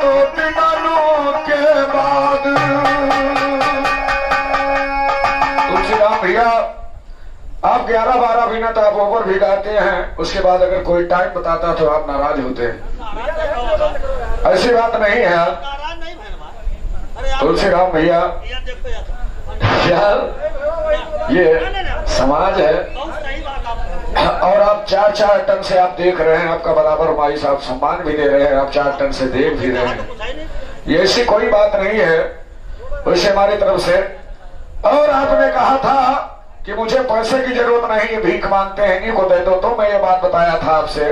दो दिनों के बाद। तुलसीराम भैया आप 11-12 मिनट आप ओवर भी गाते हैं, उसके बाद अगर कोई टाइम बताता तो आप नाराज होते हैं। ऐसी बात नहीं है तुलसीराम भैया, यार ये समाज है और आप 4-4 टन से आप देख रहे हैं, आपका बराबर भाई साहब सम्मान भी दे रहे हैं, आप 4 टन से देख भी रहे हैं, ये ऐसी कोई बात नहीं है वैसे हमारी तरफ से। और आपने कहा था कि मुझे पैसे की जरूरत नहीं, भीख मांगते हैं इन्हीं को दे दो, तो मैं ये बात बताया था आपसे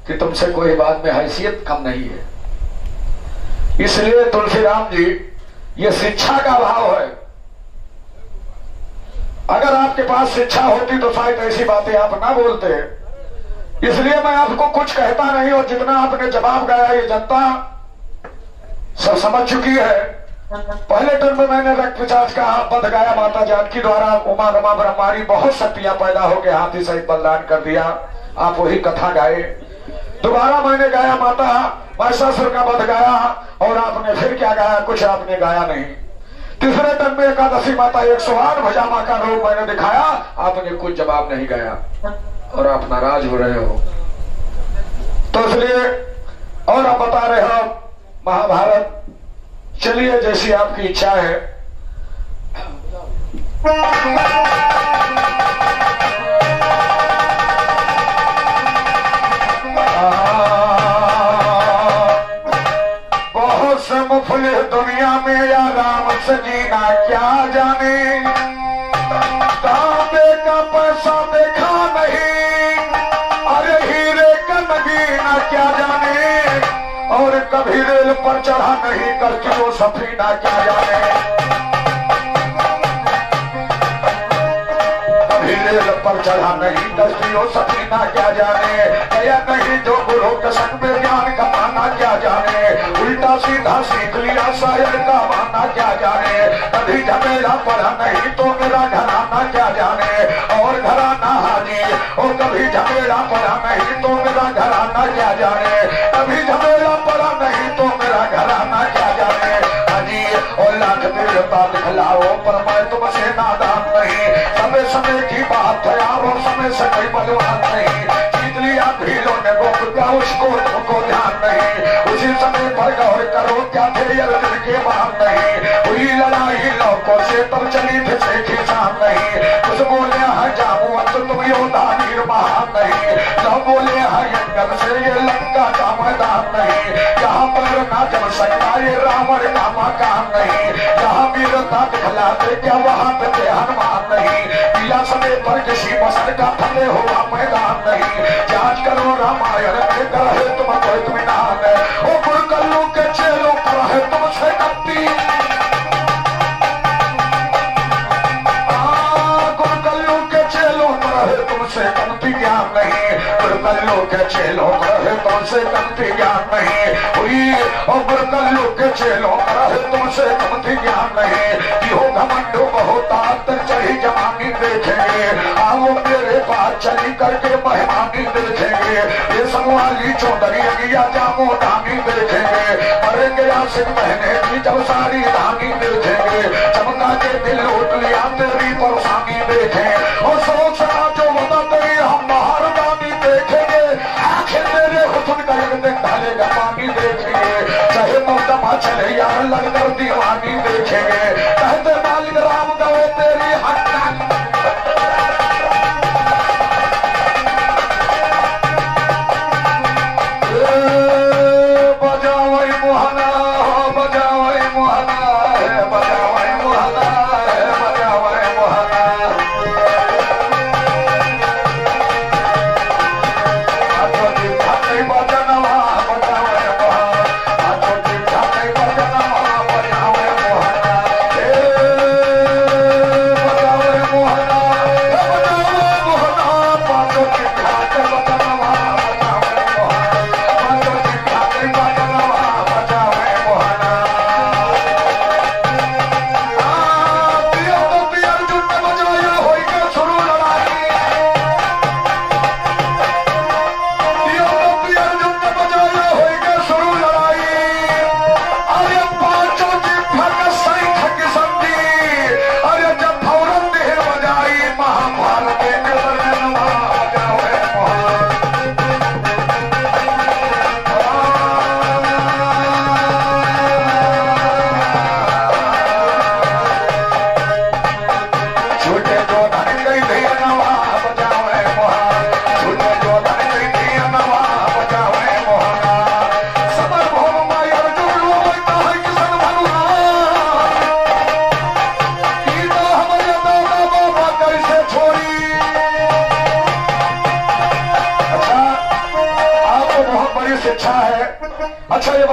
कि तुमसे कोई बात में हैसियत कम नहीं है। इसलिए तुलसीराम जी ये शिक्षा का अभाव है। अगर आपके पास शिक्षा होती तो शायद ऐसी बातें आप ना बोलते। इसलिए मैं आपको कुछ कहता नहीं, और जितना आपने जवाब गाया ये जनता सब समझ चुकी है। पहले टर्म में मैंने रक्त पिशाच का पद गाया, माता जानकी द्वारा उमा रमा ब्रह्मारी बहुत शक्तियां पैदा होकर हाथी सहित बलिदान कर दिया, आप वही कथा गाए। दोबारा मैंने गाया माता महिषासुर का वध गाया, और आपने फिर क्या गाया, कुछ आपने गाया नहीं। तीसरे टर्म में एकादशी माता 108 भुजा मां का रूप मैंने दिखाया, आपने कुछ जवाब नहीं गाया और आप नाराज हो रहे हो। तो इसलिए और आप बता रहे हो महाभारत, चलिए जैसी आपकी इच्छा है। बहुत से मुफलिस दुनिया में या राम से जीना क्या जाने, तांबे का पैसा देखा नहीं, अरे हीरे का नगीना क्या जाने, और कभी रेल पर चढ़ा नहीं करके वो सफीना क्या जाने, कभी रेल पर चढ़ा नहीं करके वो सफीना क्या जाने, या नहीं जो गुरु के संग में ज्ञान कमाना क्या जाने, उल्टा सीधा सीख लिया शायर का माना क्या जाने, कभी झमेला पड़ा नहीं तो मेरा घराना क्या जाने, और घराना हाजी और कभी झमेला पड़ा नहीं तो मेरा घराना क्या जाने, कभी झमेला पड़ा नहीं तो मेरा घराना क्या जाने। हाजी और लाख देवता दिखलाओ पर मैं तुमसे नादान नहीं, समय समय की बात है और समय से कोई बलवान नहीं, जीत लिया भीलों ने गोप का उसको तुमको ध्यान नहीं, उसी समय पर गौर करो क्या थे अर्जुन के मान नहीं, हुई लड़ाई लौकों से तब चली थे से किसान नहीं, कुछ बोले है जामुअत तुम योद्धा वीर महान नहीं, न बोले है यज्ञ से ये लंका का मैदान नहीं, यहाँ पर ना जम सकता ये रावण का मकान नहीं, यहाँ वीरता दिखलाते क्या वहाँ पे हनुमान नहीं, पिया समय पर किसी मसर का फले हुआ मैदान नहीं, जांच करो रामायण में रहे तुम कोई तुम नाम है, ओ गुरकल्लू के चेलों पर है तुमसे कपटी, गुरकल्लू के चेलों पर है तुमसे कमती ज्ञान नहीं, गुरकल्लू के चेलों पर है तुमसे कमती ज्ञान नहीं, हुई और गुरकल्लू के चेलों पर है तुमसे कमती ज्ञान नहीं, कि हो घमंडो बहुत आतर चढ़ी जवानी देखेंगे, आओ मेरे पास चली करके मेहमानी देखेंगे, ये संवाली चौधरी या जामो दानी देखेंगे, मरेंगे आशिक महीने की जब सारी दानी देखेंगे, चमका के दिल उठ लिया तेरी परेशानी देखें, और सोचना जो बता तेरी हम बाहर दानी देखेंगे, आखिर तेरे हुस्न का एक दिन ढलेगा पानी देखेंगे, चाहे मुकदमा चले यार लगकर दीवानी देखेंगे, कहते मालिक राम गए तेरी हत्या,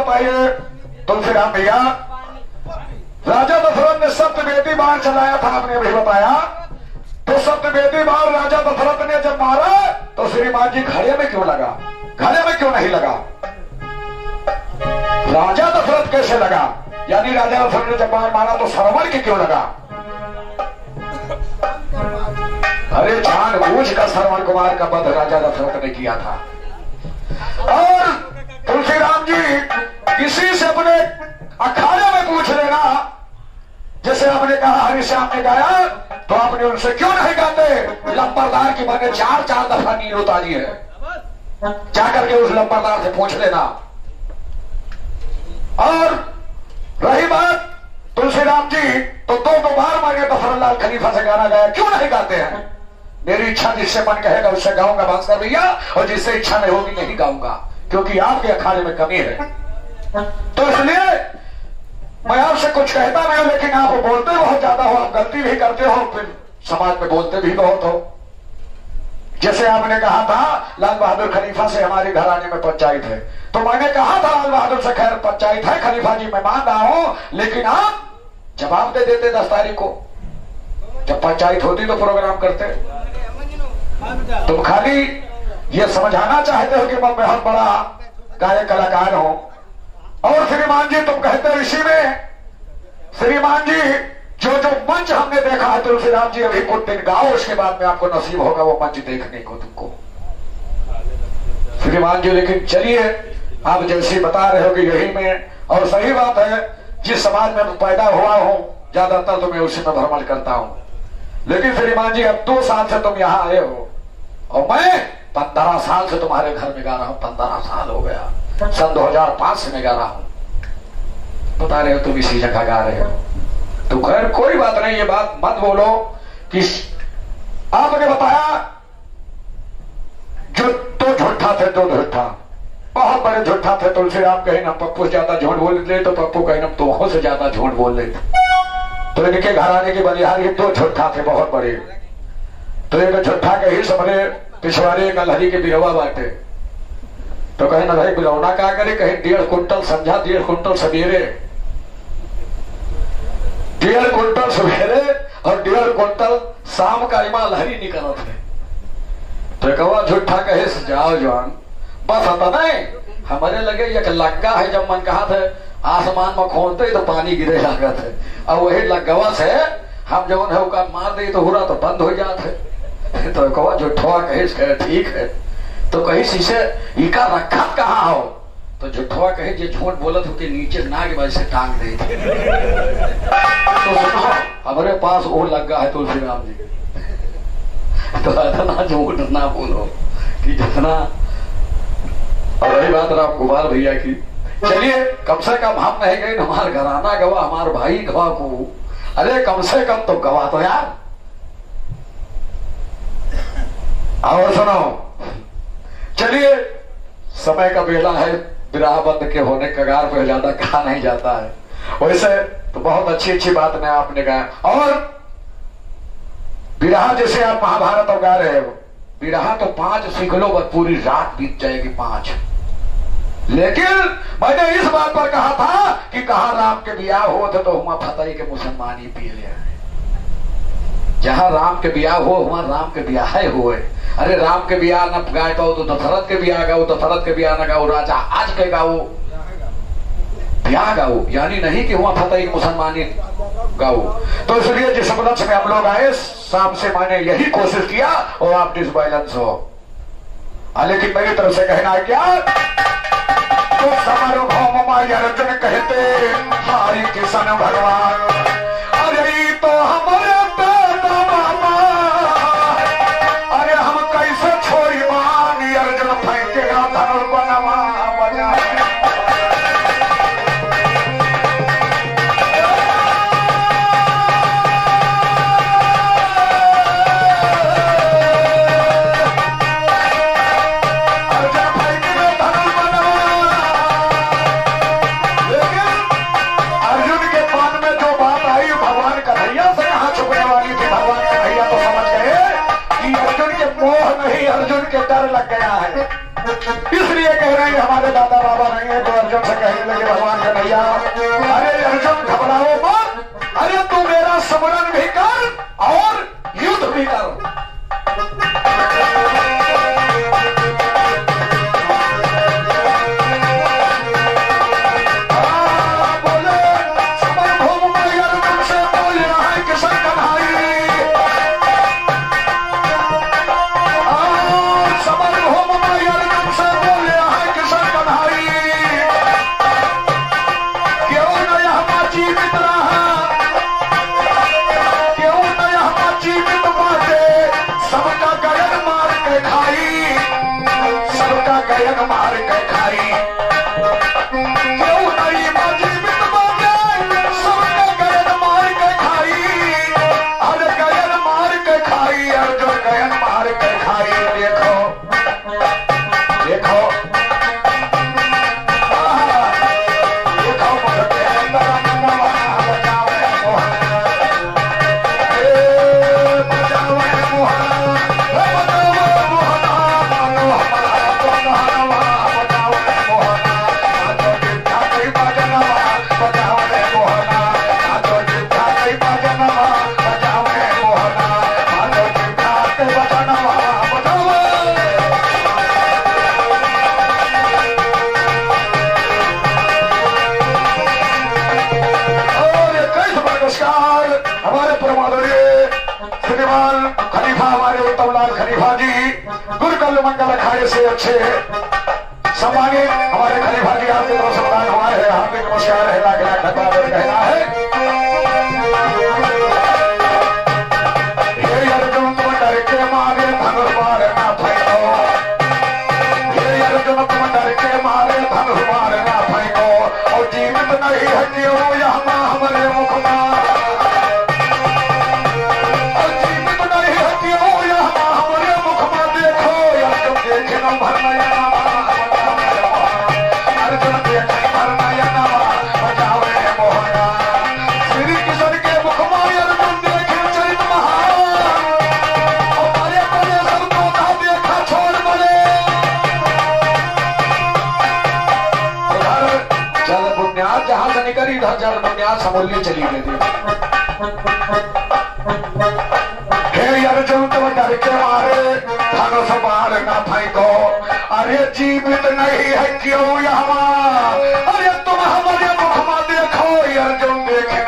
बताइए तुलसीराम भैया, राजा दशरथ ने सप्तवेदी बाण चलाया था, आपने भी बताया। तो सप्तवेदी बाण राजा दशरथ ने जब मारा तो श्रीमान जी घड़े में क्यों लगा, घड़े में क्यों नहीं लगा? राजा दशरथ कैसे लगा? यानी राजा दशरथ ने जब बाण मारा तो श्रवण के क्यों लगा? अरे जानबूझ का श्रवण कुमार का वध राजा दशरथ ने किया था। और तुलसीराम जी किसी से अपने अखाड़े में पूछ लेना, जैसे आपने कहा हरिश्याम ने गाया, तो आपने उनसे क्यों नहीं गाते? लंबरदार की मैंने 4-4 दफा नील उतारी है, जाकर के उस लंबरदार से पूछ लेना। और रही बात तुलसीराम जी, तो 2 बार मैंने दफरलाल खलीफा से गाना गाया, क्यों नहीं गाते हैं? मेरी इच्छा जिससे मन कहेगा उससे गाऊंगा भास्कर भैया, और जिससे इच्छा नहीं होगी नहीं गाऊंगा, क्योंकि आपके अखाड़े में कमी है। तो इसलिए मैं आपसे कुछ कहता नहीं, लेकिन आप बोलते बहुत ज्यादा हो, आप गलती भी करते हो, फिर समाज में बोलते भी बहुत हो। जैसे आपने कहा था लाल बहादुर खलीफा से हमारे घराने में पंचायत है, तो मैंने कहा था लाल बहादुर से खैर पंचायत है खलीफा जी, मैं मान रहा हूं, लेकिन आप जवाब दे देते 10 तारीख को, जब पंचायत होती तो प्रोग्राम करते। तुम खाली ये समझाना चाहते हो कि मैं बहुत बड़ा गायक कलाकार हूं। और श्रीमान जी तुम कहते ऋषि में, श्रीमान जी जो जो मंच हमने देखा है तुलसीराम जी, अभी कुछ दिन गाओ, उसके बाद में आपको नसीब होगा वो मंच देखने को तुमको श्रीमान जी। लेकिन चलिए, आप जैसे बता रहे हो कि यही में, और सही बात है, जिस समाज में पैदा हुआ हूं ज्यादातर तो मैं उसी में भ्रमण करता हूं। लेकिन श्रीमान जी अब 2 साल से तुम यहाँ आए हो, और मैं 15 साल से तुम्हारे घर में गा रहा हूं, 15 साल हो गया, सन 2005 से मैं गा रहा हूं। बता रहे हो तुम इसी जगह गा रहे हो, तो खैर कोई बात नहीं, ये बात मत बोलो कि आपने बताया जो तो झूठा थे, तो झूठा, बहुत बड़े झूठा थे तुलसीराम। कहीं ना पप्पू ज्यादा झूठ बोल लेते तो पप्पू कहीं ना तुमों से ज्यादा झूठ बोल लेते। तो इनके घराने के बलिहारी 2 झूठा थे बहुत बड़े। तो एक झूठा के ही समझे पिछवाड़े कलहरी के बिरवा बांटे, तो कहीं ना भाई बिरौना क्या करे, कहीं 1.5 कुंटल संझा, 1.5 कुंटल सवेरे, 1.5 कुंटल सवेरे और 1.5 कुंटल शाम का इमा लहरी निकल थे। तो कहा झूठा कहे जाओ जवान, बस आता नहीं हमारे लगे एक लग्गा है, जब मन कहा था आसमान में खोलते तो पानी गिरे लागत है, और वही लग्गवा से हम जवन है उसका मार दे तो हुरा तो बंद हो जाते। तो कहा झूठवा कहे ठीक है, तो कहीं शीशे इका रखा कहाँ हो, तो झूठवा कहे जो झूठ बोलत हो के नीचे नाग वजह से टांग दे। तो सुनो हमारे पास वो लग्गा है तुलसीराम जी, तो इतना झूठ ना बोलो कि जितना। और रही बात राम कुमार भैया की, चलिए कम से कम हम नहीं गए, हमारे घराना गवा, हमारे भाई गवा को, अरे कम से कम तो गवा तो यार। और सुनो, चलिए समय का बेला है, विराह बंद के होने कगार पर ज्यादा कहा नहीं जाता है। वैसे तो बहुत अच्छी अच्छी बात ने आपने कहा। और विराह जैसे आप महाभारत गा रहे हो, विराह तो 5 सीख लो, बस पूरी रात बीत जाएगी 5। लेकिन मैंने इस बात पर कहा था कि कहा राम के ब्याह हो तो हुआ फतेह के मुसलमान ही पी ले, जहां राम के ब्याह हो वहां राम के ब्याह हुए। अरे राम के ब्याह न गाए तो दशरथ के ब्याह गाओ, दशरथ के ब्याह न गाओ राजा आज के गाओ ब्याह गाओ, यानी नहीं कि वहां फतेह मुसलमानी गाओ। तो इसलिए जिस उपलक्ष्य में हम लोग आए, शाम से मैंने यही कोशिश किया और आप डिसबैलेंस हो। लेकिन मेरी तरफ से कहना है क्या, तो समर्भौम अर्जुन कहते हरि किशन भगवान, अरे तो हमारे अरे हम कैसे छोड़ी मान, अर्जुन फेंकेगा धनुष बनवा बजा। अर्जुन के डर लग गया है, इसलिए कह रहे हैं हमारे दादा बाबा नहीं है तो अर्जुन से कहने लगे भगवान के भैया, अरे अर्जुन घबराओ मत, अरे तू मेरा स्मरण भी कर और युद्ध भी कर। मंगल अखाड़े से अच्छे सम्मानित हमारे खलीफा जी आपके तरफ सम्मान हुआ है, हार्दिक नमस्कार है, लाख लाख धन्यवाद कहना है। हे अर्जुन तुम डर के मारे धनुष मारना फेंको, हे अर्जुन तुम डर के मारे धनुष मारना फेंको, और जीवित नहीं है जीवो यहाँ हमारे मुख मार, और जीवित नहीं है जीवो यहाँ हमारे मुख मार। देखो देखो भरना अर्जुन देखे भरना बचाओ रे मोहना, श्री किशन के मुख मार अर्जुन देखे चरित महान, और बड़े बड़े सब तोता देखा छोड़ बड़े उधर जल बुनियाद जहां से निकली इधर जल बुनियाद समूल्य चली गई। हे अर्जुन तुम डर के मारे धनुष मारना फेंको, अरे जीवित नहीं है क्यों यहाँ, अरे तुम हमारे मुख में देखो अर्जुन देखे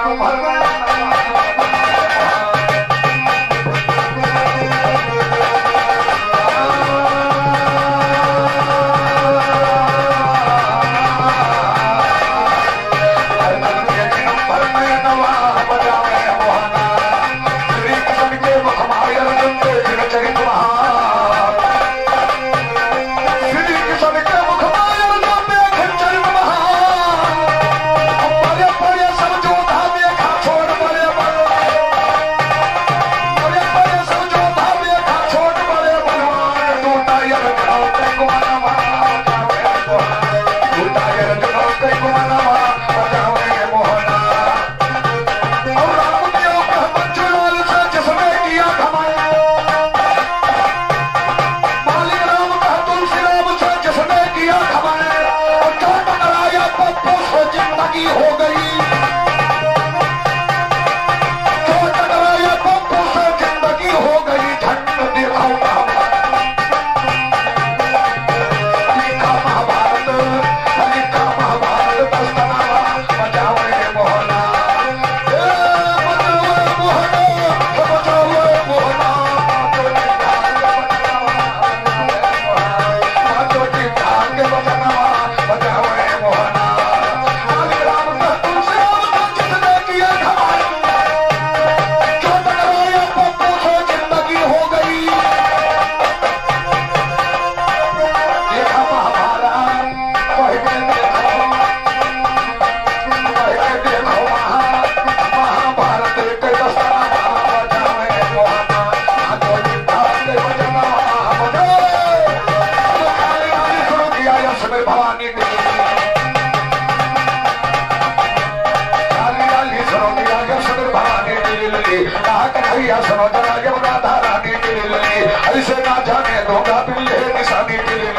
ऐसे ना जाने दूंगा बिल्ले निशानी के लिए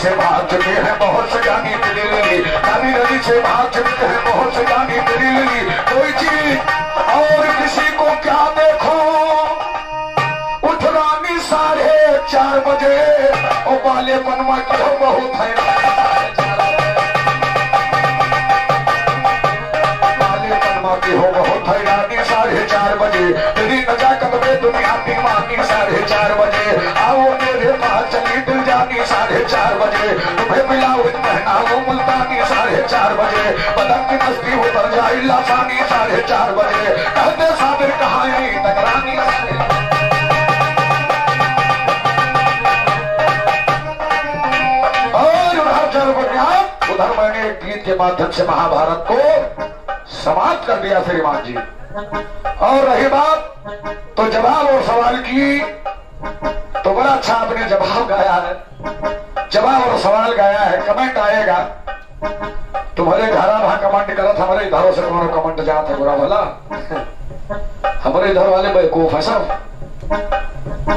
से भाग चुके हैं बहुत से जानी दिली, काली नदी से भाग चुके हैं बहुत से जानी दिली। कोई चीज और किसी को क्या देखो, उठ रानी 4:30 बजे और बाले बनवा क्यों बहुत है, बाले बनवा की हो बहुत है रानी 4:30 बजे। तेरी नजाकत में दुनिया की मानी 4:30 बजे। आओ मेरे पास चली दिल जानी 4:30 बजे। तुम्हें मिला पहनाओ मुल्तानी 4:30 बजे। बदन की मस्ती उतर जाए लासानी 4:30 बजे। कहते साबिर कहाँ है टकरानी। और उधर मैंने एक गीत के माध्यम से महाभारत को समाप्त कर दिया श्रीमान जी। और रही बात तो जवाब और सवाल की, तो बड़ा अच्छा आपने जवाब गाया है, जवाब और सवाल गाया है। कमेंट आएगा तुम्हारे घर वहां कमेंट करत, हमारे इधरों से कौन कमेंट जाता है बुरा भला। हमारे इधर वाले बेवकूफ है सब।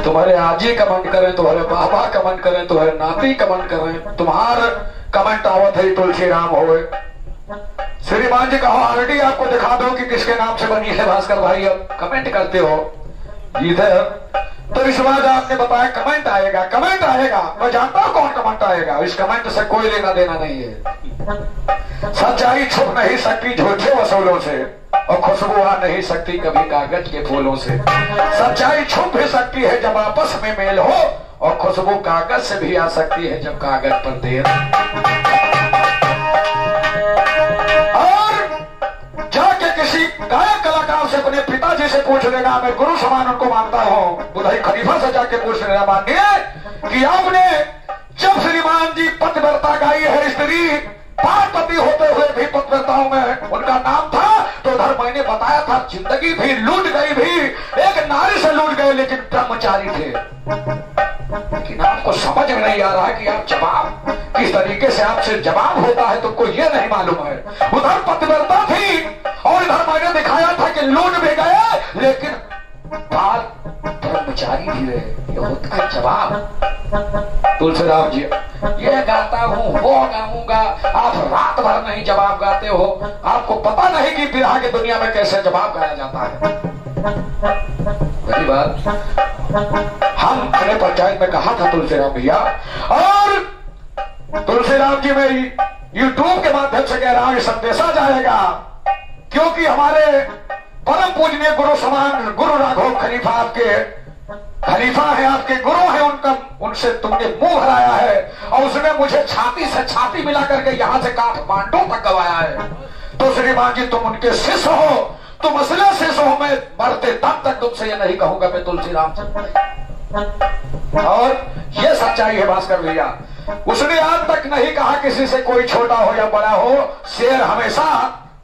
तुम्हारे आजी कमेंट करें, तुम्हारे बाबा कमेंट करें, तुम्हारे नाती कमेंट करें, तुम्हार कमेंट आवत है तुलसी राम होए। श्रीमान जी कहो ऑलरेडी आपको दिखा दो कि किसके नाम से बनी है भास्कर भाई। अब कमेंट करते हो इधर, तो इस बात आपने बताया कमेंट आएगा, कमेंट आएगा। मैं जानता हूं कौन कमेंट आएगा, इस कमेंट से कोई लेना देना नहीं है। सच्चाई छुप नहीं सकती झूठे वसूलों से, और खुशबू आ नहीं सकती कभी कागज के फूलों से। सच्चाई छुप भी सकती है जब आपस में मेल हो, और खुशबू कागज से भी आ सकती है जब कागज पर देर। और जाके किसी गायक कलाकार से अपने पिताजी से पूछ लेना, मैं गुरु समान उनको मानता हूँ, बुधाई खलीफा से जाके पूछ लेना मानिए कि आपने जब श्रीमान जी पतिव्रता गाई है, स्त्री 5 पति होते हुए भी पतिव्रताओं में उनका नाम था। तो उधर मैंने बताया था जिंदगी भी लूट गई, भी एक नारी से लूट गए, लेकिन ब्रह्मचारी थे। लेकिन आपको समझ में नहीं आ रहा कि आप जवाब किस तरीके से आपसे जवाब होता है, तुमको ये नहीं मालूम है। उधर पतिव्रता थी और इधर मैंने दिखाया था कि लूट भी गए, लेकिन बाल ब्रह्मचारी भी रहे। ये होता है जवाब। तुलसीराम जी ये गाता हूँ वो गाऊंगा, आप रात भर नहीं जवाब गाते हो। आपको पता नहीं कि विरह की दुनिया में कैसे जवाब गाया जाता है। पहली बात हम अपने पंचायत में कहा था तुलसीराम भैया, और तुलसीराम जी में यूट्यूब के माध्यम से कह रहा हूं, ये संदेशा जाएगा, क्योंकि हमारे परम पूजनीय गुरु समान गुरु राघव खलीफा आपके खलीफा है, आपके गुरु है, उनसे तुमने मुंह भराया है, और उसने मुझे छाती से छाती मिला करके यहाँ से काठमांडू तक गवाया है। तो श्रीमान जी तुम उनके शिष्य हो, तुम असली शिष्य हो। मैं मरते दम तक तुमसे ये नहीं कहूंगा मैं तुलसीराम चंद्र। और ये सच्चाई है भास्कर भैया, उसने आज तक नहीं कहा किसी से कोई छोटा हो या बड़ा हो। शेर हमेशा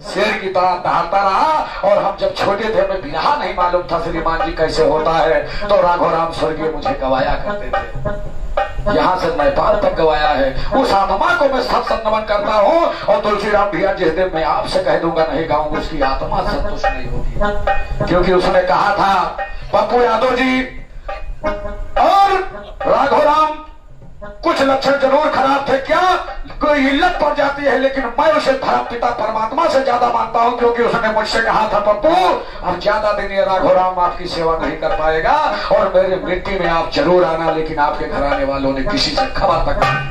शेर की तरह दहाड़ता रहा, और हम जब छोटे थे हमें बिरहा नहीं मालूम था श्रीमान जी कैसे होता है, तो राघोराम स्वर्गीय मुझे गवाया करते थे। यहाँ से नेपाल तक गवाया है। उस आत्मा को मैं सत नमन करता हूँ। और तुलसीराम भैया जिस दिन मैं आपसे कह दूंगा नहीं गाऊंगा, उसकी आत्मा संतुष्ट नहीं होगी, क्योंकि उसने कहा था पप्पू यादव जी और राघोराम कुछ लक्षण जरूर खराब थे, क्या कोई इल्लत पड़ जाती है, लेकिन मैं उसे धर्म पिता परमात्मा से ज्यादा मानता हूं, क्योंकि उसने मुझसे कहा था पप्पू अब ज्यादा दिन ये राघोराम आपकी सेवा नहीं कर पाएगा, और मेरे मृत्यु में आप जरूर आना, लेकिन आपके घराने वालों ने किसी से खबर तक नहीं।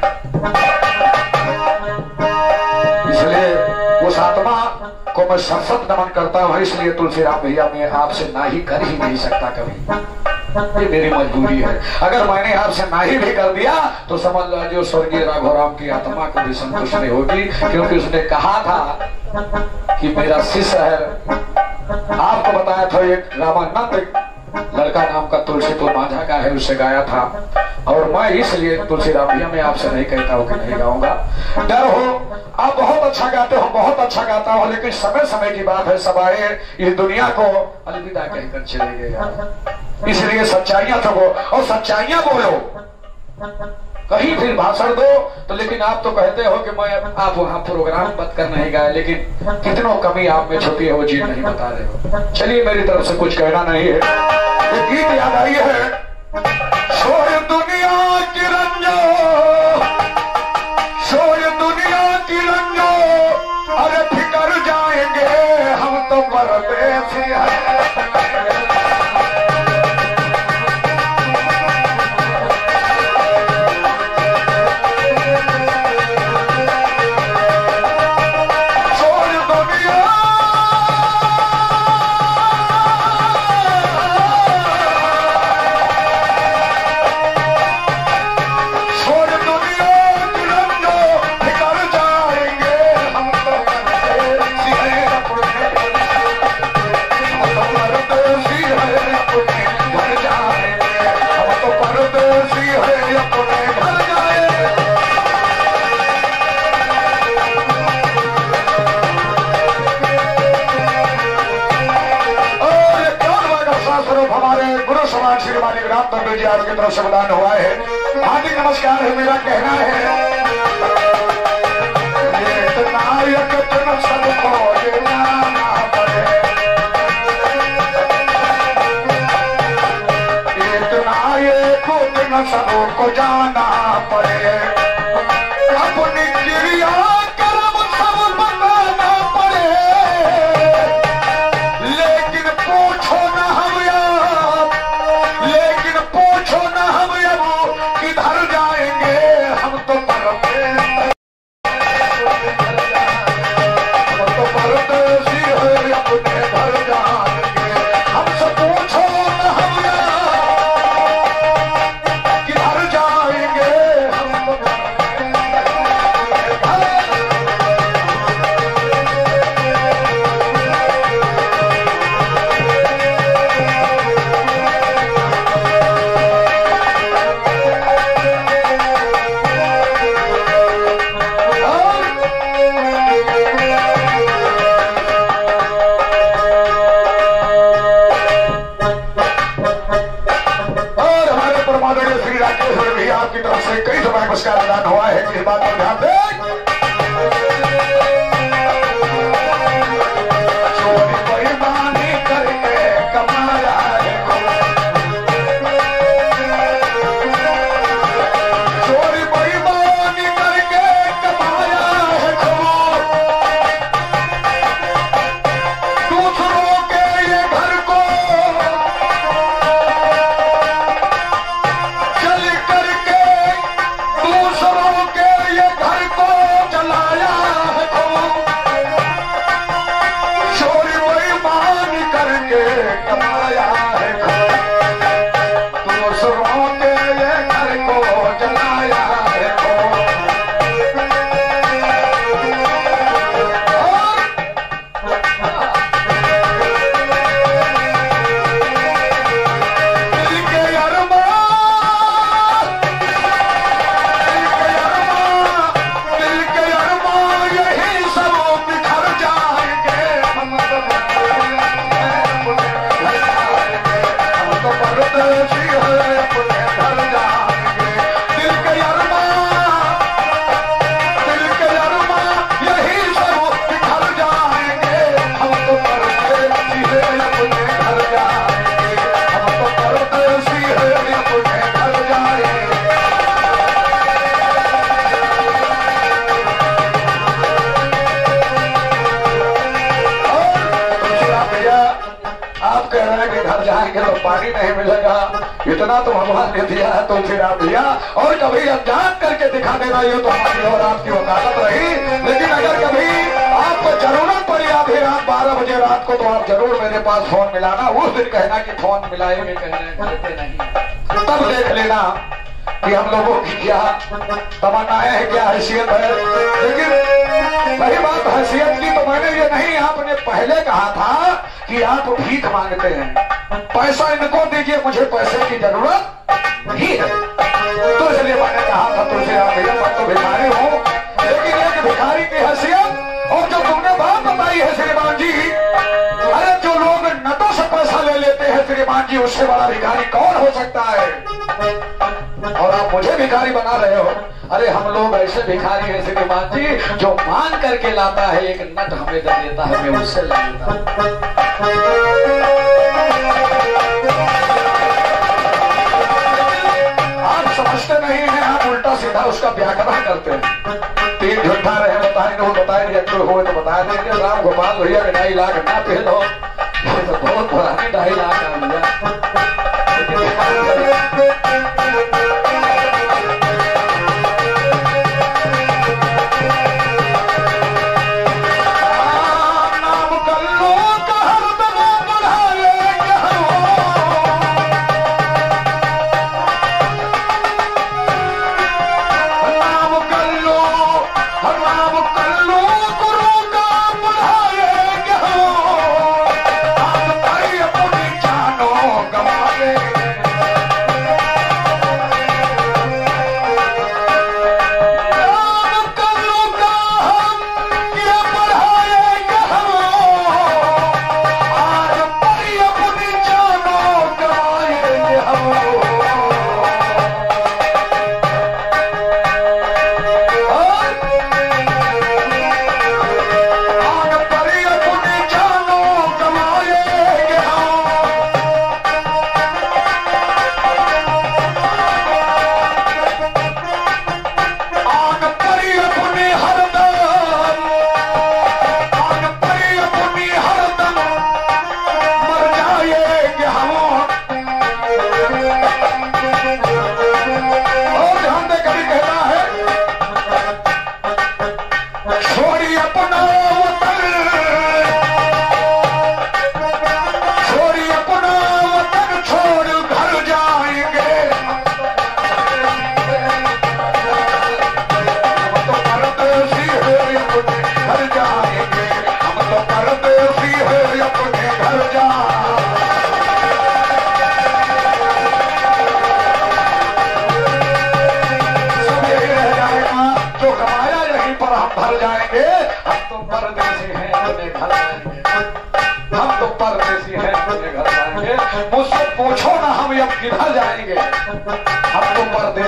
इसलिए उस आत्मा को मैं सत नमन करता हूं। इसलिए तुलसीराम भैया मैं आपसे ना ही कर ही नहीं सकता कभी, ये मेरी मजबूरी है। अगर मैंने आपसे नाही भी कर दिया तो समझ लीजिए स्वर्गीय राघोराम की आत्मा को भी संतुष्ट नहीं होगी, क्योंकि उसने कहा था कि मेरा शिष्य है। आपको बताया था एक रामानंद लड़का नाम का तुलसीपुर माझा का है, उससे गाया था। और मैं इसलिए तुलसीराम भैया मैं आपसे नहीं कहता हूँ कि नहीं गाऊंगा। डर हो आप बहुत अच्छा गाते हो, बहुत अच्छा गाता हो, लेकिन समय समय की बात है, सब आए इस दुनिया को अलविदा कहकर चले गए। इसलिए सच्चाइयां तो वो, और सच्चाइयां बोलो, कहीं फिर भाषण दो तो। लेकिन आप तो कहते हो कि मैं आप वहां प्रोग्राम बंद कर नहीं गए, लेकिन कितनों कमी आप में छुपी है वो चीज नहीं बता रहे हो। चलिए मेरी तरफ से कुछ कहना नहीं है। एक गीत याद आई है, छोड़ दुनिया की रंजो प्रदान हुआ है। हार्दिक नमस्कार है। मेरा कहना है ये नायक जन सबको ये जाना पड़े, एक नायक जन सबको जाना पड़े, अपनी क्रिया कर्म सब बताना पड़े, लेकिन पूछो न हम यार, लेकिन पूछो न हम अब किधर जाएंगे, हम तो परदेसी है अपने घर जाएंगे, हमसे पूछो न हम यार किधर जाएंगे, हम तो की तरफ से कई समय पुरस्कार प्रदान हुआ है। इस बात पर ध्यान दें, चोरी बेईमानी करके कमाया है, चोरी बेईमानी करके कमाया है खूब, दूसरों के ये घर को चल करके दूसरों के ये घर को जलाया है खूब, चोरी बेईमानी करके कमाया है खूब, दूसरों के ये घर को जलाया है खूब। दिल के अरमान, दिल के अरमान यही सब बिखर जाएंगे, हम तो परदेसी है अपने घर जाएंगे, दिल के अरमान, दिल के अरमान यही सब बिखर जाएंगे, हम तो परदेसी है अपने घर जाएंगे, हम तो परदेसी है अपने घर जाएंगे। तुलसीराम भैया, आप कह रहे हैं कि घर जाएंगे तो पानी नहीं मिलेगा, इतना तो भगवान ने दिया है तुलसीराम भैया, और कभी अनजान करके दिखा देना ये तो हमारी और आपकी वकालत रही, लेकिन अगर कभी आपको जरूरत पड़ी आधी रात 12 बजे रात को तो आप जरूर मेरे पास फोन मिलाना, उस दिन कहना कि फोन मिलाएंगे, कहते नहीं, तब देख लेना कि हम लोगों की क्या तमन्नाएं हैं, क्या हैसियत है। लेकिन वही बात हैसियत की तो मैंने ये नहीं, आपने पहले कहा था कि आप भीख मांगते हैं, पैसा इनको दीजिए, मुझे पैसे की जरूरत ही है, तो इसलिए मैंने कहा था तुलसीराम भैया मैं तो भिखारी हूँ, लेकिन एक भिखारी की हैसियत और जो तुमने बात बताई है श्रीमान जी, अरे जो लोग नटों से पैसा ले लेते हैं श्रीमान जी, उससे बड़ा भिखारी कौन हो सकता है, और आप मुझे भिखारी बना रहे हो। अरे हम लोग ऐसे भिखारी हैं श्रीमान जी जो मांग करके लाता है, एक नट हमें दे देता है, मैं उससे ले लेता हूं। आप समझते नहीं हैं, आप उल्टा सीधा उसका व्याकरण करते हैं, तीन झूठा रहे बताए वो बताए, हो तो बता देंगे राम गोपाल भैया के 2.5 लाख ना फेल हो, तो बहुत पुरानी 2.5 लाख आ भैया।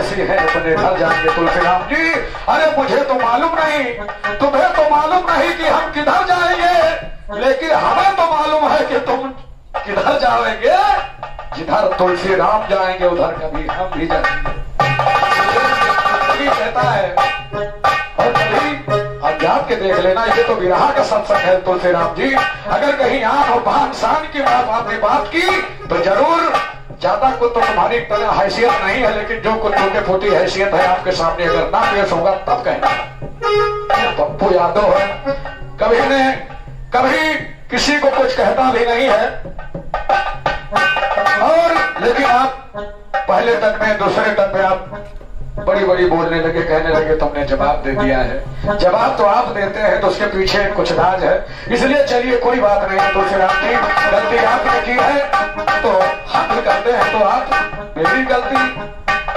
ऐसी है अपने घर जाएंगे तुलसीराम जी। अरे मुझे तो मालूम नहीं, तुम्हें तो मालूम नहीं कि हम किधर जाएंगे, लेकिन हमें तो मालूम है कि तुम किधर जाओगे। जिधर तुलसीराम जाएंगे उधर कभी हम भी जाएंगे। कहता है और कभी अज्ञात के देख लेना, ये तो विरहा का सत्संग है तुलसीराम जी। अगर कहीं आन और भान शान की आपने बात की तो जरूर, ज्यादा को तो तुम्हारी तरह हैसियत नहीं है, लेकिन जो कुछ टूटे फूटी हैसियत है आपके सामने अगर ना पेश होगा तब कहना। पप्पू यादव है, कभी किसी को कुछ कहता भी नहीं है, और लेकिन आप पहले तक में दूसरे तक में आप बड़ी बड़ी बोलने लगे, कहने लगे तुमने जवाब दे दिया है। जवाब तो आप देते हैं तो उसके पीछे कुछ राज है, इसलिए चलिए कोई बात नहीं है। तुलसीराम जी गलती आपने की है तो हम भी करते हैं, तो आप मेरी गलती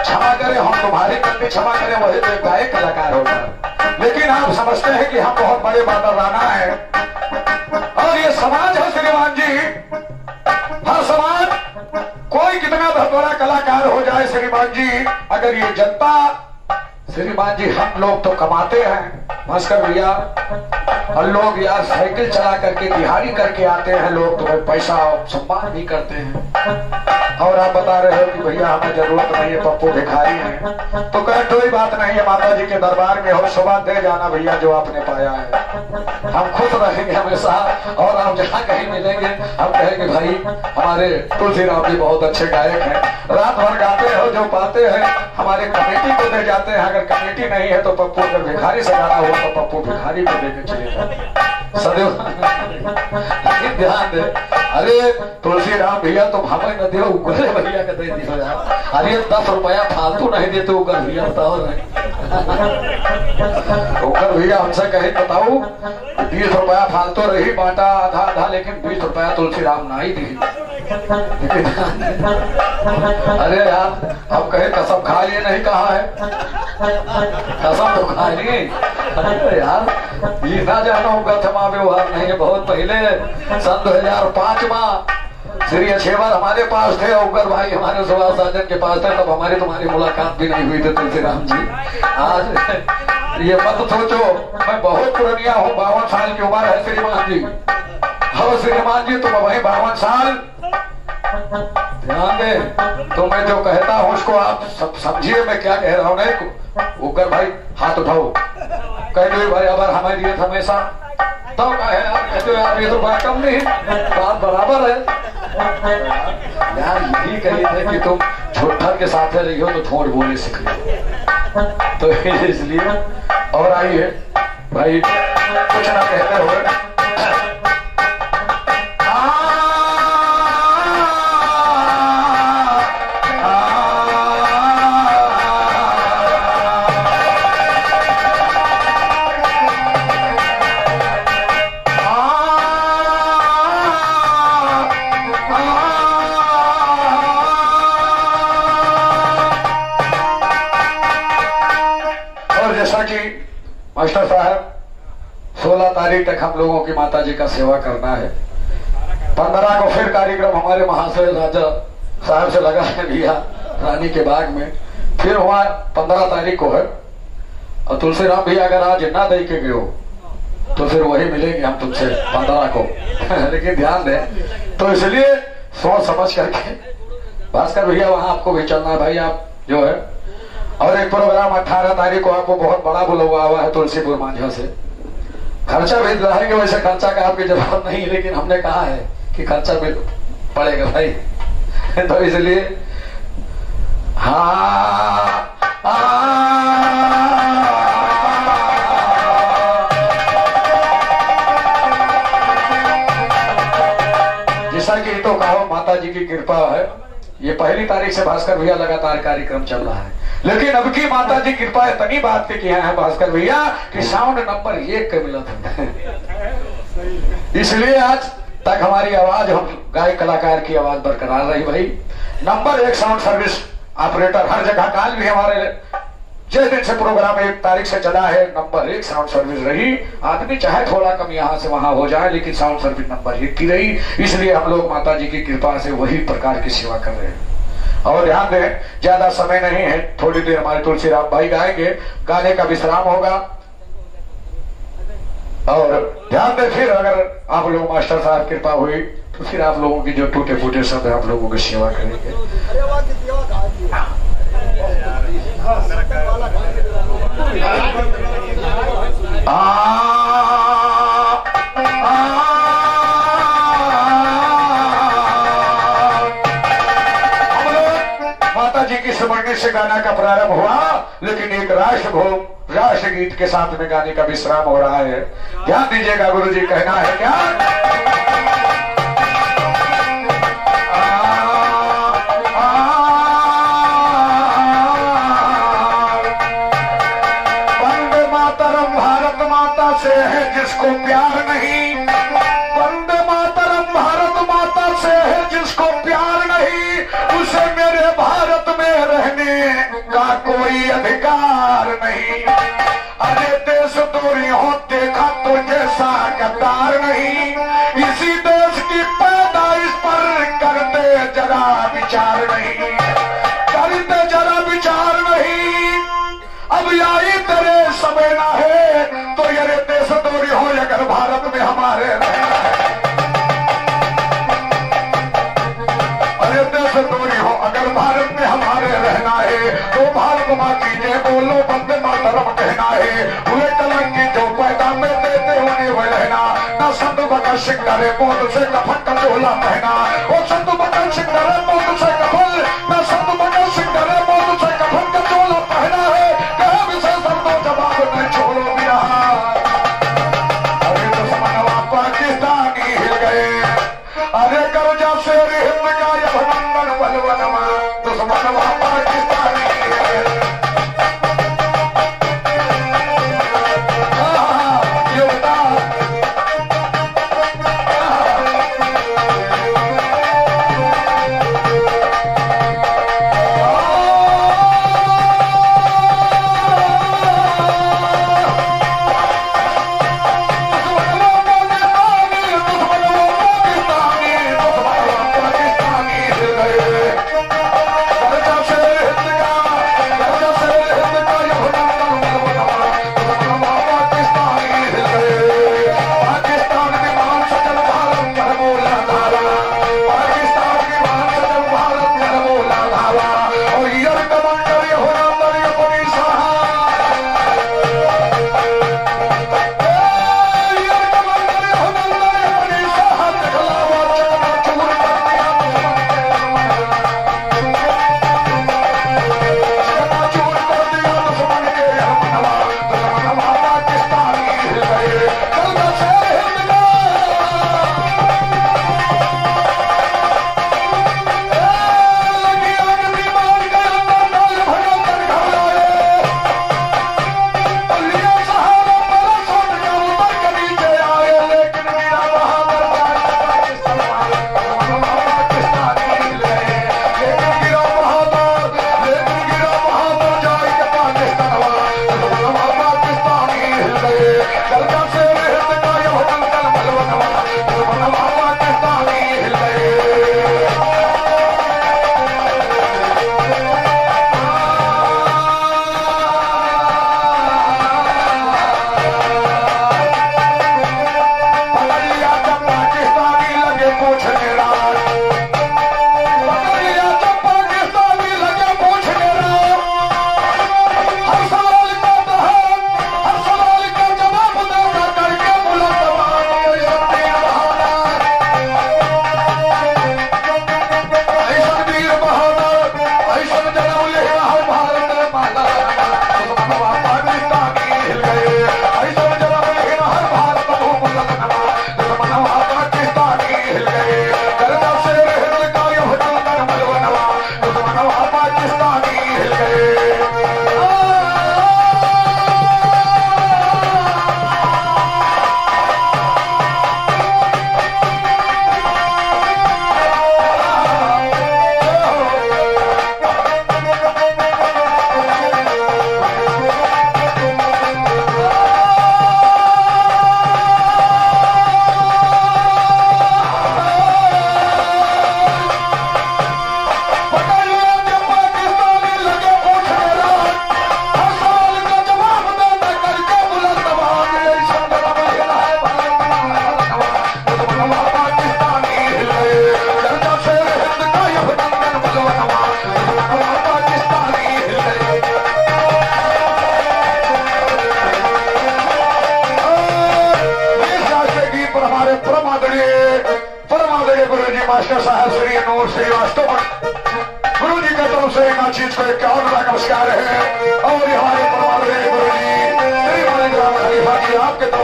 क्षमा करें, हम तुम्हारी गलती क्षमा करें, वही तो गायक कलाकार होगा। लेकिन आप समझते हैं कि हम बहुत बड़े बादल राना है, और ये समाज है श्रीमान जी, हर समाज कोई कितना बड़ा कलाकार हो जाए श्रीमान जी, अगर ये जनता श्रीमान जी, हम लोग तो कमाते हैं भास्कर भैया, और लोग यार साइकिल चला करके दिहाड़ी करके आते हैं, लोग तो पैसा सम्मान भी करते हैं, और आप बता रहे हो कि भैया हमें जरूरत नहीं है, पप्पू भिखारी है। तो कहे कोई बात नहीं है, माता जी के दरबार में हो सुबह दे जाना भैया जो आपने पाया है, हम खुश रहेंगे हमेशा। और आप जहाँ कहीं मिलेंगे हम कहेंगे भाई हमारे तुलसीराम जी बहुत अच्छे गायक हैं, रात भर गाते हो, जो पाते हैं हमारे कमेटी को दे जाते हैं। अगर कमेटी नहीं है तो पप्पू अगर भिखारी से गाना हुआ तो पप्पू भिखारी को देकर चले जाते सदैव। ध्यान दे, अरे तुलसीराम भैया तो भावे न दियो, उगरे भैया का दे दियो यार। अरे 10 रुपया फालतू नहीं देते उगर भैया, बताओ नहीं। उगर भैया हमसे कहे बताओ 20 रुपया फालतू रही, बांटा आधा आधा, लेकिन 20 रुपया तुलसीराम नहीं दी। अरे यार अब कहे कसम खा लिए, नहीं कहा है कसम तो खा लिए। अरे यार ये ना जाना होगा थमा व्यवहार नहीं है। बहुत पहले सन 2005 में श्री अछेवर हमारे पास थे, उगर भाई हमारे सुभाष साजन के पास थे, तब हमारी तुम्हारी मुलाकात भी नहीं हुई थी तुलसीराम जी। आज ये मत सोचो मैं बहुत पुरानिया हूँ, 52 साल की उम्र है श्रीमान जी। हो श्रीमान जी तुम वही 52 साल, ध्यान दे, तो मैं जो कहता हूँ उसको आप समझिए मैं क्या कह रहा हूँ। नहीं उगर भाई हाथ उठाओ, कह दो भाई अबर हमारी दिए हमेशा, तो कहते यार ये तो बात कम नहीं, बात बराबर है यार। यही कही थे कि तुम झूठर के साथ रही हो तो झूठ बोले सीख लो, तो इसलिए। और आइए भाई कुछ ना कहते हुए मास्टर साहब 16 तारीख तक हम लोगों की माता जी का सेवा करना है। 15 को फिर कार्यक्रम हमारे महाशय राजा साहब से लगा है भैया रानी के बाग में, फिर वहाँ 15 तारीख को है। और तुलसीराम भैया अगर आज ना दे के गए हो तो फिर वही मिलेंगे हम तुमसे 15 को लेकिन ध्यान दें, तो इसलिए सोच समझ करके भास्कर भैया वहाँ आपको भी चलना है भाई, आप जो है। और एक प्रोग्राम 18 तारीख को आपको बहुत बड़ा बुलावा हुआ है तुलसीपुर मांझा से, खर्चा भी दिलाएंगे। वैसे खर्चा का आपकी जरूरत नहीं, लेकिन हमने कहा है कि खर्चा भी पड़ेगा भाई तो इसलिए जैसा कि तो कहो माता जी की कृपा है, ये 1 तारीख से भास्कर भैया लगातार कार्यक्रम चल रहा है, लेकिन अब की माता जी कृपा इतनी बात पे किया है भास्कर भैया कि साउंड नंबर 1 के मिला था इसलिए आज तक हमारी आवाज, हम गायक कलाकार की आवाज बरकरार रही भाई। नंबर 1 साउंड सर्विस ऑपरेटर हर जगह, काल भी हमारे जिस दिन से प्रोग्राम 1 तारीख से चला है नंबर 1 साउंड सर्विस रही। आदमी चाहे थोड़ा कम यहाँ से वहां हो जाए, लेकिन साउंड सर्विस नंबर 1 की रही। इसलिए हम लोग माता जी की कृपा से वही प्रकार की सेवा कर रहे हैं। और ध्यान दें, ज्यादा समय नहीं है, थोड़ी देर हमारे तुलसीराम भाई गाएंगे, गाने का विश्राम होगा। और ध्यान दें, फिर अगर आप लोग मास्टर साहब कृपा हुई तो फिर आप लोगों की जो टूटे फूटे सब है आप लोगों की सेवा करेंगे। माता जी की स्मरण से गाना का प्रारंभ हुआ, लेकिन एक राष्ट्र गीत के साथ में गाने का विश्राम हो रहा है। ध्यान दीजिएगा, गुरु जी कहना है क्या? वंदे मातरम भारत माता से है जिसको प्यार नहीं, वंदे मातरम भारत माता से है जिसको प्यार नहीं, उसे मेरे भारत में रहने का कोई अधिकार नहीं। अरे देश दूरी हो देखा तो जैसा गद्दार नहीं, इसी देश की पैदाइश पर करते जरा विचार नहीं, करते जरा विचार नहीं। अब आई तेरे समय ना है तो ये देश दूरी हो अगर भारत में हमारे रहना है, अरे देश दूरी हो अगर भारत में हमारे रहना है तो भारत माँ की जय बोलो, वंदे मातरम कहना है। हुए कलंकी जो पैदा में देते उन्हें वह रहना, न संत भगत सिंह डरे मौत से कफन का झोला पहना, वो संत भगत सिंह डरे मौत से कफन, न संत भगत सिंह डरे मौत से कफन का झोला पहना है। कहे विषय संतो जवाब न छोड़ो मेरा, अरे दुश्मनवा पाकिस्तानी हिल गए, अरे कर्जा से हिंद का अभिनंदन बलवनमा, दुश्मनवा पाकिस्तानी हिल गए।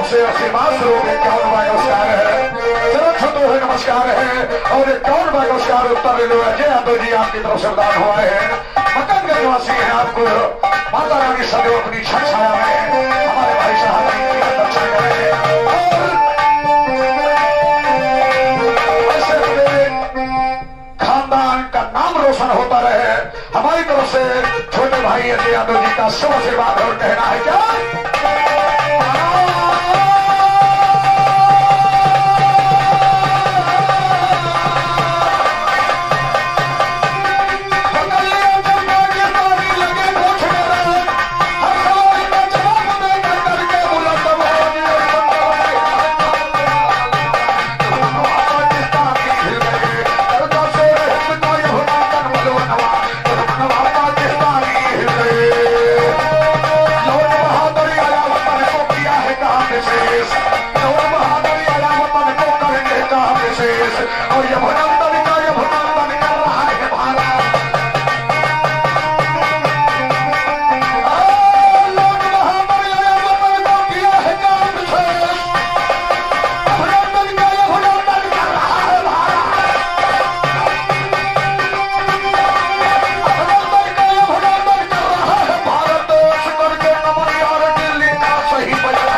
से आशीर्वाद स्वरूप कौन नमस्कार है, चलो छोटो है नमस्कार है। और एक कौन नमस्कार उत्तर लो अजय यादव जी आपकी तरफ से दान हुआ है। मकान के निवासी है, आपको माता रानी सदैव अपनी छठ छाया में हमारे भाई साहब की रक्षा करें और ऐसे खानदान का नाम रोशन होता रहे। हमारी तरफ से छोटे भाई अजय यादव जी का शुभ आशीर्वाद और कहना है क्या और ये भुनंदन का ये भुनंदन कर रहा है भारत। लोग बहादुर को किया है काम से, भुनंदन का ये भुनंदन कर रहा है भारत। भुनंदन का ये भुनंदन कर रहा है भारत। देश करके नमन यार दिल्ली का सही बजा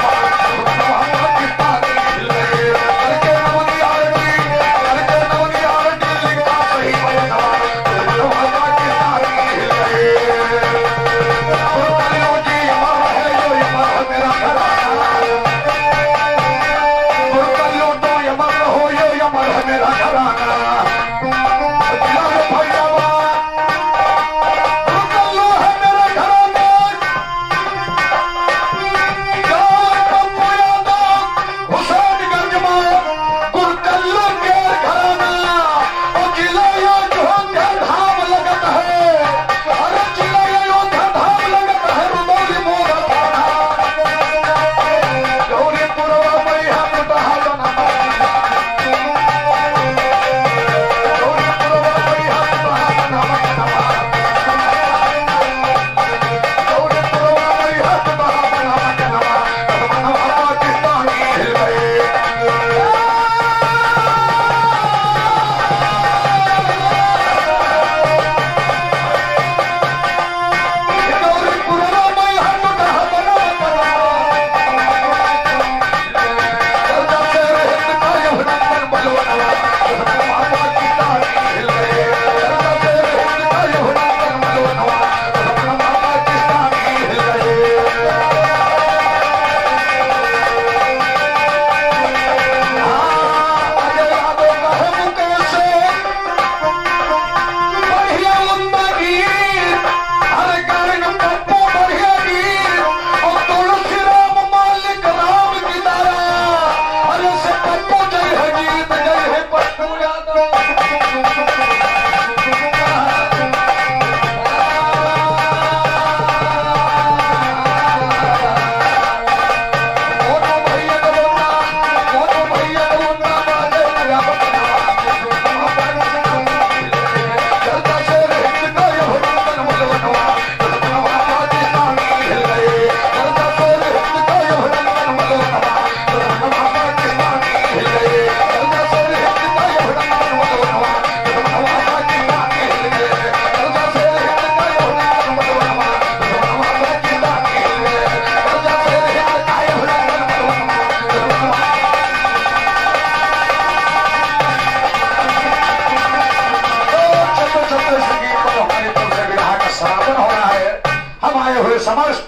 समस्त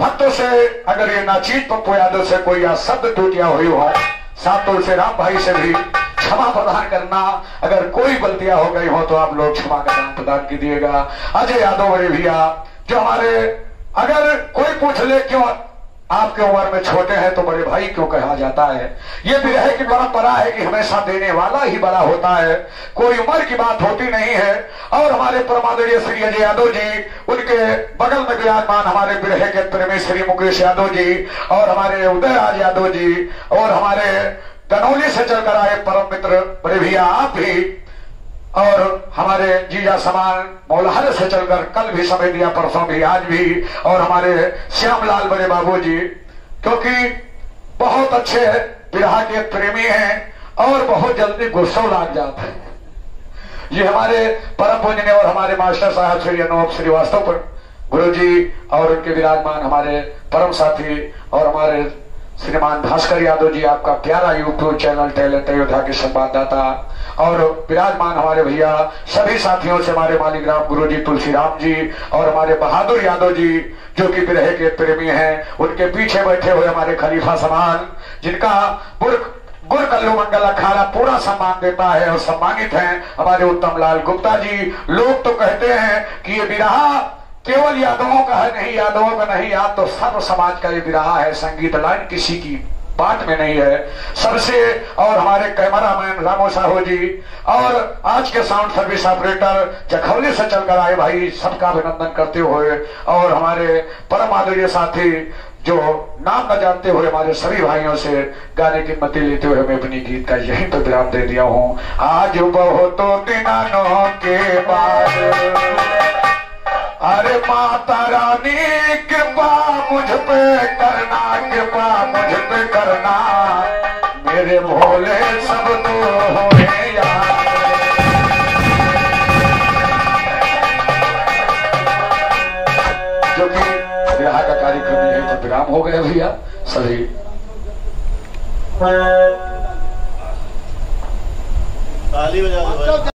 भक्तों से अगर ये नाचीत पप्पू यादव से कोई या शब्द टूटिया हुई हो, साथ तुलसीराम भाई से भी क्षमा प्रदान करना। अगर कोई गलतियां हो गई हो तो आप लोग क्षमा का दान प्रदान कीजिएगा। अजय यादव बड़े भैया जो हमारे, अगर कोई पूछ ले क्यों आपके उम्र में छोटे हैं तो बड़े भाई क्यों कहा जाता है, ये विरह की परंपरा है कि हमेशा देने वाला ही बड़ा होता है, कोई उम्र की बात होती नहीं है। और हमारे परमादरणीय श्री अजय यादव जी, उनके बगल में विराजमान हमारे विरह के प्रेमी श्री मुकेश यादव जी और हमारे उदयराज यादव जी और हमारे कनौली से चलकर आए परम मित्र बड़े भैया आप भी, और हमारे जीजा समान मौलहर से चलकर कल भी समय दिया, परसों भी, आज भी, और हमारे श्यामलाल बड़े बाबू जी, क्योंकि बहुत अच्छे विरहा के प्रेमी हैं और बहुत जल्दी गुस्सा लग जाते हैं। ये हमारे परम पूजनीय और हमारे मास्टर साहब श्री अनूप श्रीवास्तव पर गुरु जी और उनके विराजमान हमारे परम साथी और हमारे श्रीमान भास्कर यादव जी, आपका प्यारा यूट्यूब चैनल टैलेंट अयोध्या के संवाददाता, और विराजमान हमारे भैया सभी साथियों से हमारे मालिकराम गुरु जी तुलसीराम जी और हमारे बहादुर यादव जी जो कि विरह के प्रेमी हैं, उनके पीछे बैठे हुए हमारे खलीफा समान जिनका गुर कल्लू मंगल अखाड़ा पूरा सम्मान देता है और सम्मानित हैं हमारे उत्तम लाल गुप्ता जी। लोग तो कहते हैं कि ये विरहा केवल यादवों का है, नहीं यादवों का नहीं, याद तो सर्व समाज का ये विरहा है। संगीत लाइन किसी की बात में नहीं है सबसे। और हमारे कैमरामैन रामो साहू जी और आज के साउंड सर्विस ऑपरेटर जखौली से चलकर आए भाई, सबका अभिनंदन करते हुए और हमारे परम आदरणीय साथी जो नाम न जानते हुए हमारे सभी भाइयों से गाने की मति लेते हुए मैं अपनी गीत का यहीं पर विराम दे दिया हूँ। आज बहुतों दिनों के बाद अरे माता रानी कृपा मुझ पे करना, कृपा मुझ पे करना, मेरे भोले सब तो होए यार। जो कि विवाह का कार्यक्रम यहीं पर विराम हो गया भैया सभी। ताली बजा दो।